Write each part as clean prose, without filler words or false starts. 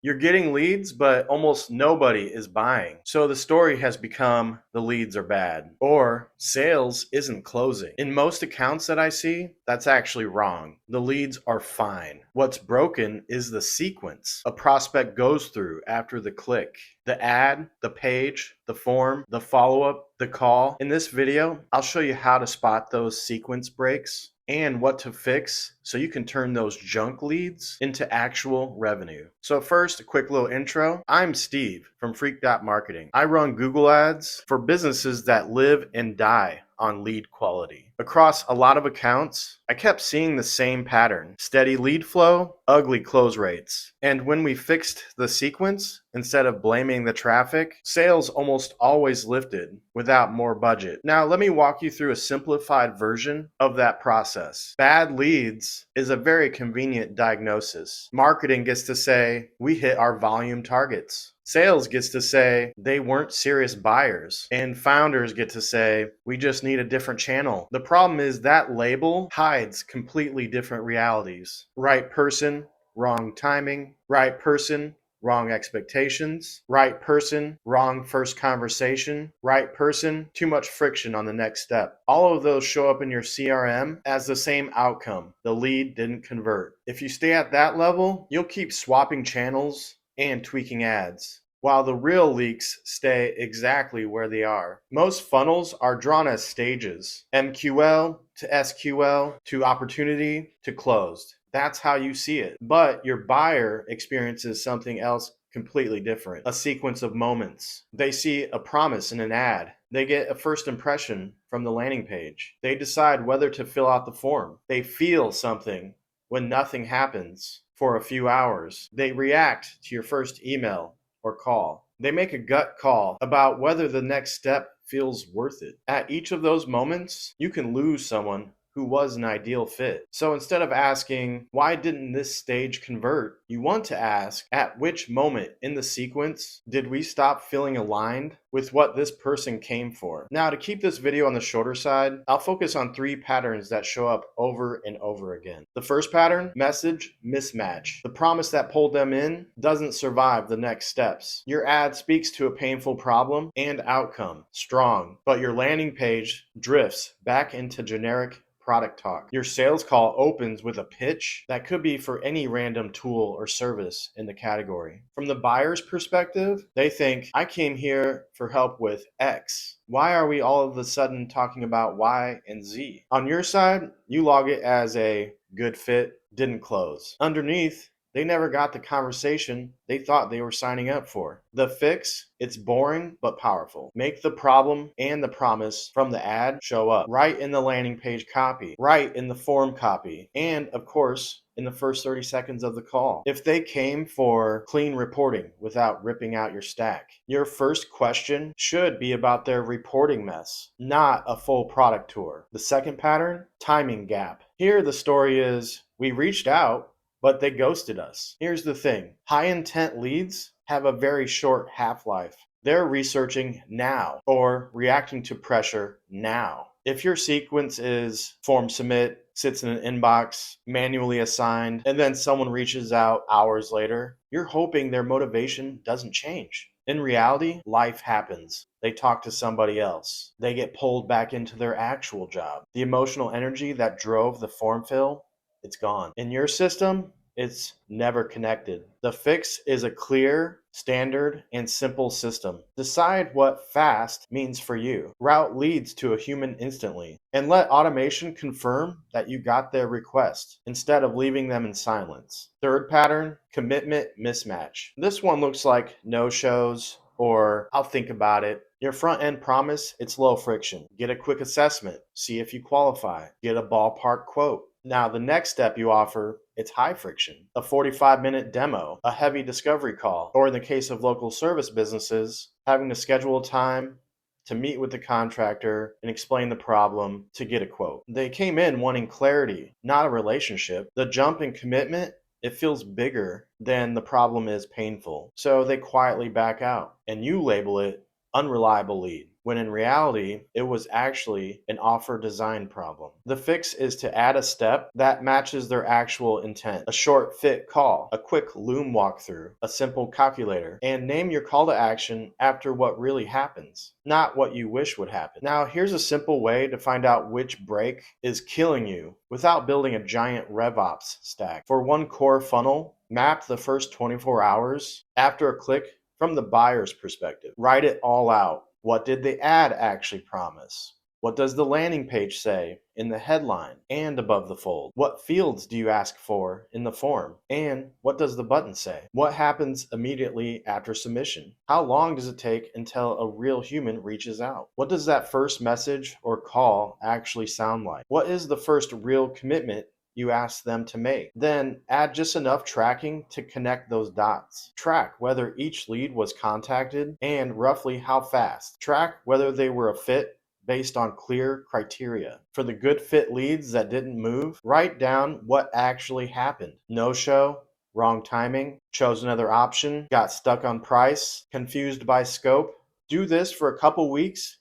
You're getting leads, but almost nobody is buying. So the story has become the leads are bad or sales isn't closing. In most accounts that I see, that's actually wrong. The leads are fine. What's broken is the sequence a prospect goes through after the click, the ad, the page, the form, the follow-up, the call. In this video, I'll show you how to spot those sequence breaks and what to fix so you can turn those junk leads into actual revenue. So first, a quick little intro. I'm Steve from Freak.Marketing. I run Google Ads for businesses that live and die on lead quality. Across a lot of accounts, I kept seeing the same pattern: steady lead flow, ugly close rates. And when we fixed the sequence, instead of blaming the traffic, sales almost always lifted without more budget. Now, let me walk you through a simplified version of that process. Bad leads is a very convenient diagnosis. Marketing gets to say, we hit our volume targets. Sales gets to say they weren't serious buyers, and founders get to say we just need a different channel. The problem is that label hides completely different realities. Right person, wrong timing. Right person, wrong expectations. Right person, wrong first conversation. Right person, too much friction on the next step. All of those show up in your CRM as the same outcome. The lead didn't convert. If you stay at that level, you'll keep swapping channels and tweaking ads, while the real leaks stay exactly where they are. Most funnels are drawn as stages: MQL to SQL to opportunity to closed. That's how you see it. But your buyer experiences something else completely different: a sequence of moments. They see a promise in an ad. They get a first impression from the landing page. They decide whether to fill out the form. They feel something when nothing happens for a few hours. They react to your first email or call. They make a gut call about whether the next step feels worth it. At each of those moments, you can lose someone who was an ideal fit. So instead of asking, why didn't this stage convert? You want to ask, at which moment in the sequence did we stop feeling aligned with what this person came for? Now, to keep this video on the shorter side, I'll focus on 3 patterns that show up over and over again. The first pattern: message mismatch. The promise that pulled them in doesn't survive the next steps. Your ad speaks to a painful problem and outcome, strong, but your landing page drifts back into generic product talk. Your sales call opens with a pitch that could be for any random tool or service in the category. From the buyer's perspective, they think, I came here for help with X. Why are we all of a sudden talking about Y and Z? On your side, you log it as a good fit, didn't close. Underneath, they never got the conversation they thought they were signing up for. The fix: it's boring but powerful. Make the problem and the promise from the ad show up right in the landing page copy, right in the form copy, and of course, in the first 30 seconds of the call. If they came for clean reporting without ripping out your stack, your first question should be about their reporting mess, not a full product tour. The second pattern: timing gap. Here the story is, we reached out, but they ghosted us. Here's the thing: high intent leads have a very short half-life. They're researching now or reacting to pressure now. If your sequence is form submit, sits in an inbox, manually assigned, and then someone reaches out hours later, you're hoping their motivation doesn't change. In reality, life happens. They talk to somebody else. They get pulled back into their actual job. The emotional energy that drove the form fill, it's gone. In your system, it's never connected. The fix is a clear, standard, and simple system. Decide what fast means for you. Route leads to a human instantly, and let automation confirm that you got their request instead of leaving them in silence. Third pattern: commitment mismatch. This one looks like no-shows or I'll think about it. Your front end promise: it's low friction. Get a quick assessment. See if you qualify. Get a ballpark quote. Now, the next step you offer, it's high friction. A 45-minute demo, a heavy discovery call, or in the case of local service businesses, having to schedule time to meet with the contractor and explain the problem to get a quote. They came in wanting clarity, not a relationship. The jump in commitment, it feels bigger than the problem is painful. So they quietly back out, and you label it unreliable lead. when in reality, it was actually an offer design problem. The fix is to add a step that matches their actual intent: a short fit call, a quick Loom walkthrough, a simple calculator, and name your call to action after what really happens, not what you wish would happen. Now, here's a simple way to find out which break is killing you without building a giant RevOps stack. For one core funnel, map the first 24 hours after a click from the buyer's perspective. Write it all out. What did the ad actually promise? What does the landing page say in the headline and above the fold? What fields do you ask for in the form? And what does the button say? What happens immediately after submission? How long does it take until a real human reaches out? What does that first message or call actually sound like? What is the first real commitment you ask them to make? Then add just enough tracking to connect those dots. Track whether each lead was contacted and roughly how fast. Track whether they were a fit based on clear criteria. For the good fit leads that didn't move, write down what actually happened. No show, wrong timing, chose another option, got stuck on price, confused by scope. Do this for a couple weeks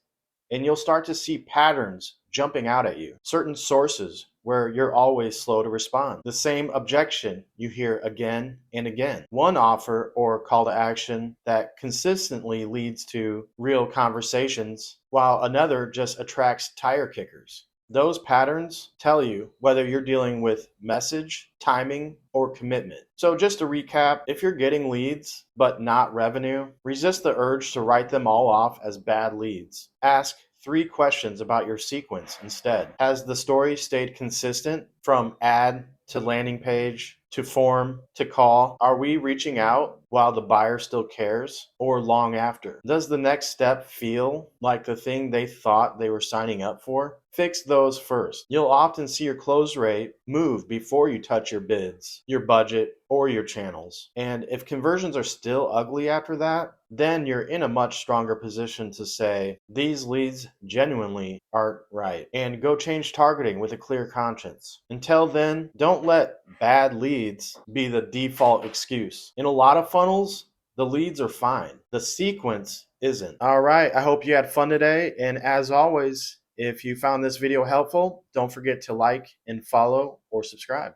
and you'll start to see patterns jumping out at you. Certain sources where you're always slow to respond. The same objection you hear again and again. One offer or call to action that consistently leads to real conversations, while another just attracts tire kickers. Those patterns tell you whether you're dealing with message, timing, or commitment. So just to recap, if you're getting leads but not revenue, resist the urge to write them all off as bad leads. Ask 3 questions about your sequence instead. Has the story stayed consistent from ad to landing page to form to call? Are we reaching out while the buyer still cares, or long after? Does the next step feel like the thing they thought they were signing up for? Fix those first. You'll often see your close rate move before you touch your bids, your budget, or your channels. And if conversions are still ugly after that, then you're in a much stronger position to say, these leads genuinely aren't right, and go change targeting with a clear conscience. Until then, don't let bad leads be the default excuse. In a lot of funnels, the leads are fine. The sequence isn't. All right, I hope you had fun today. And as always, if you found this video helpful, don't forget to like and follow or subscribe.